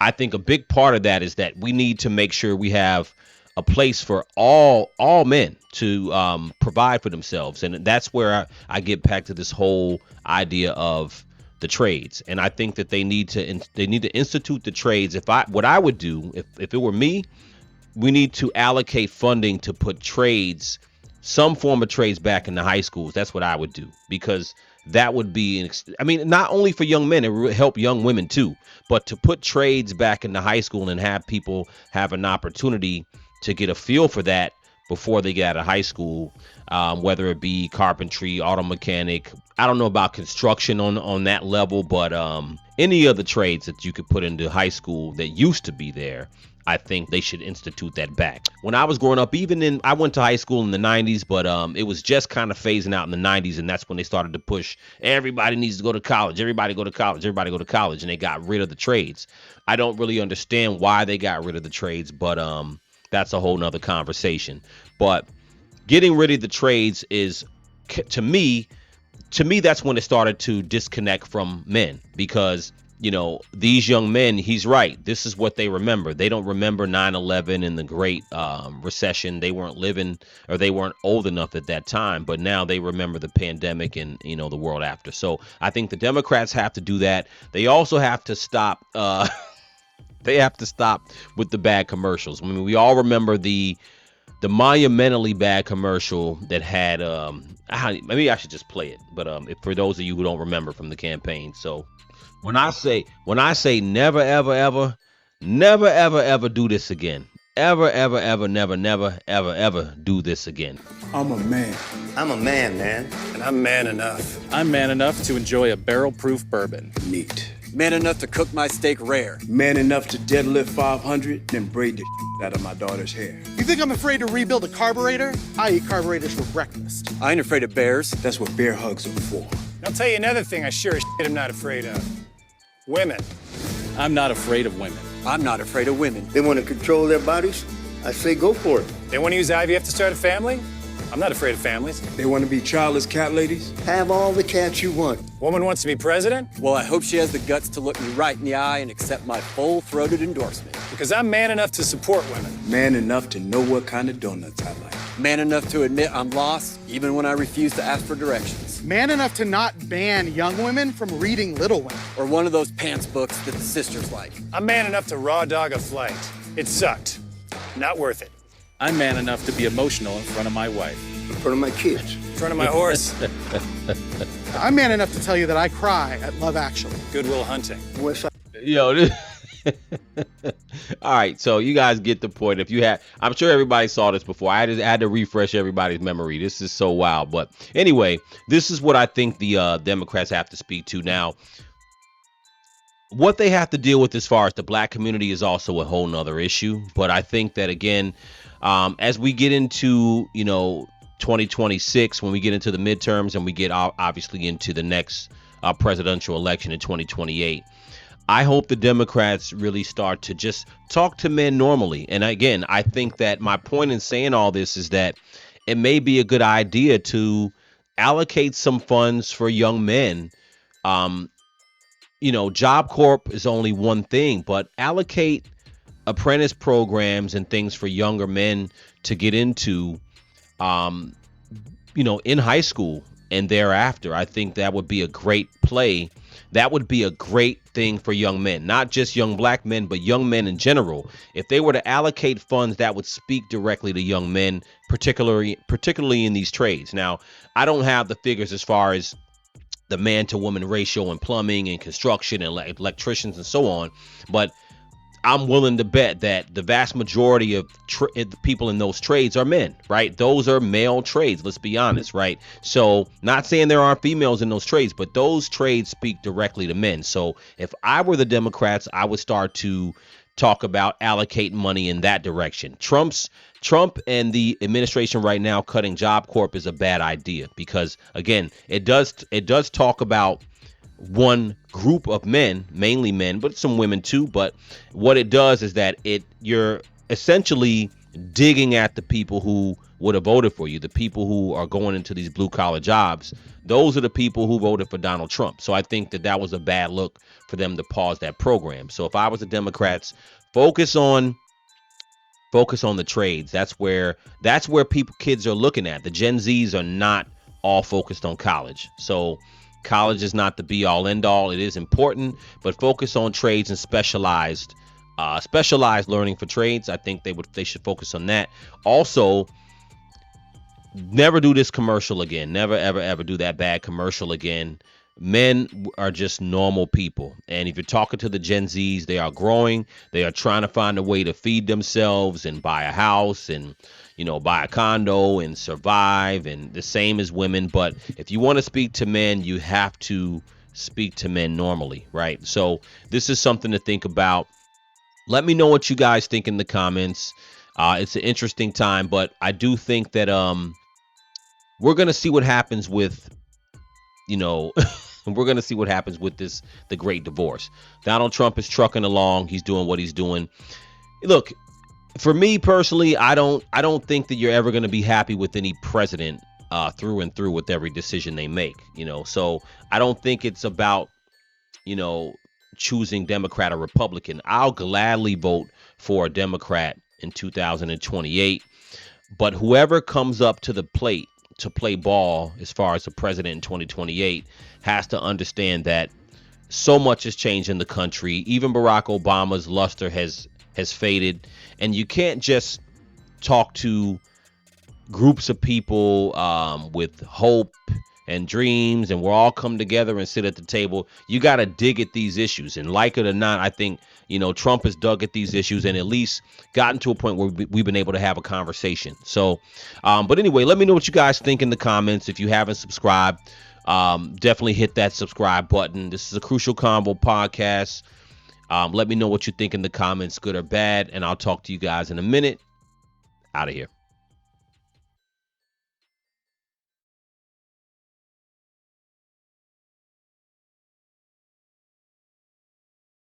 I think a big part of that is that we need to make sure we have a place for all men to provide for themselves, and that's where I get back to this whole idea of the trades. And I think that they need to institute the trades. What I would do if it were me, we need to allocate funding to put trades, some form of trades, back in the high schools. That's what I would do, because that would be, I mean, not only for young men, it would help young women too, but to put trades back in the high school and have people have an opportunity to get a feel for that before they get out of high school, whether it be carpentry, auto mechanic. I don't know about construction on that level, but any other trades that you could put into high school that used to be there, I think they should institute that back. When I was growing up, I went to high school in the 90s, but it was just kind of phasing out in the 90s, and that's when they started to push everybody needs to go to college, everybody go to college, everybody go to college, and they got rid of the trades. I don't really understand why they got rid of the trades, but that's a whole nother conversation. But getting rid of the trades is, to me, that's when it started to disconnect from men, because these young men, he's right, this is what they remember. They don't remember 9/11 and the great recession. They weren't living, or they weren't old enough at that time, but now they remember the pandemic and the world after. So I think the Democrats have to do that. They also have to stop they have to stop with the bad commercials. I mean, we all remember the monumentally bad commercial that had maybe I should just play it, but for those of you who don't remember from the campaign. So when I say never ever do this again, ever never do this again. I'm a man. I'm a man, man. And I'm man enough. I'm man enough to enjoy a barrel-proof bourbon. Neat. Man enough to cook my steak rare. Man enough to deadlift 500, then braid the out of my daughter's hair. You think I'm afraid to rebuild a carburetor? I eat carburetors for breakfast. I ain't afraid of bears. That's what bear hugs are for. I'll tell you another thing I sure as shit am not afraid of. Women. I'm not afraid of women. I'm not afraid of women. They want to control their bodies? I say go for it. They want to use IVF to start a family? I'm not afraid of families. They want to be childless cat ladies? Have all the cats you want. Woman wants to be president? Well, I hope she has the guts to look me right in the eye and accept my full-throated endorsement. Because I'm man enough to support women. Man enough to know what kind of donuts I like. Man enough to admit I'm lost, even when I refuse to ask for directions. Man enough to not ban young women from reading Little Women. Or one of those pants books that the sisters like. I'm man enough to raw dog a flight. It sucked. Not worth it. I'm man enough to be emotional in front of my wife. In front of my kids. In front of my horse. I'm man enough to tell you that I cry at Love Actually. Good Will Hunting. West Side. All right, so you guys get the point. I'm sure everybody saw this before. I had to refresh everybody's memory. This is so wild. But anyway, this is what I think the Democrats have to speak to now. What they have to deal with as far as the black community is also a whole nother issue. But I think that, again, as we get into 2026, when we get into the midterms and we get obviously into the next presidential election in 2028, I hope the Democrats really start to just talk to men normally. And again, I think that my point in saying all this is that it may be a good idea to allocate some funds for young men. Job Corp is only one thing, but allocate apprentice programs and things for younger men to get into, in high school and thereafter. I think that would be a great play. That would be a great thing for young men, not just young black men, but young men in general. If they were to allocate funds, that would speak directly to young men, particularly in these trades. Now, I don't have the figures as far as the man to woman ratio in plumbing and construction and electricians and so on, but I'm willing to bet that the vast majority of people in those trades are men, right? Those are male trades, let's be honest, right? So not saying there aren't females in those trades, but those trades speak directly to men. So if I were the Democrats, I would start to talk about allocating money in that direction. Trump and the administration right now cutting Job Corp is a bad idea, because again, it does talk about one group of men, mainly men, but some women too. But what it does is that you're essentially digging at the people who would have voted for you, the people who are going into these blue collar jobs. Those are the people who voted for Donald Trump. So I think that was a bad look for them to pause that program. So if I was the Democrats, focus on the trades. That's where kids are looking at. The Gen Zs are not all focused on college. So college is not the be all end all. It is important, but focus on trades and specialized learning for trades. I think they should focus on that. Also, never do this commercial again. Never, ever do that bad commercial again. Men are just normal people. And if you're talking to the Gen Zs, they are growing. They are trying to find a way to feed themselves and buy a house and, buy a condo and survive. And the same as women. But if you want to speak to men, you have to speak to men normally, right? So this is something to think about. Let me know what you guys think in the comments. It's an interesting time, but I do think that we're going to see what happens with, we're going to see what happens with the great divorce. Donald Trump is trucking along. He's doing what he's doing. Look, for me personally, I don't think that you're ever going to be happy with any president through and through with every decision they make, So I don't think it's about, choosing Democrat or Republican. I'll gladly vote for a Democrat in 2028. But whoever comes up to the plate to play ball as far as the president in 2028 has to understand that so much has changed in the country. Even Barack Obama's luster has faded, and you can't just talk to groups of people with hope and dreams and we're all come together and sit at the table. You got to dig at these issues, and like it or not, I think Trump has dug at these issues and at least gotten to a point where we've been able to have a conversation. So but anyway, let me know what you guys think in the comments. If you haven't subscribed, definitely hit that subscribe button. This is a Crucial Convo podcast. Let me know what you think in the comments, good or bad, and I'll talk to you guys in a minute. Out of here.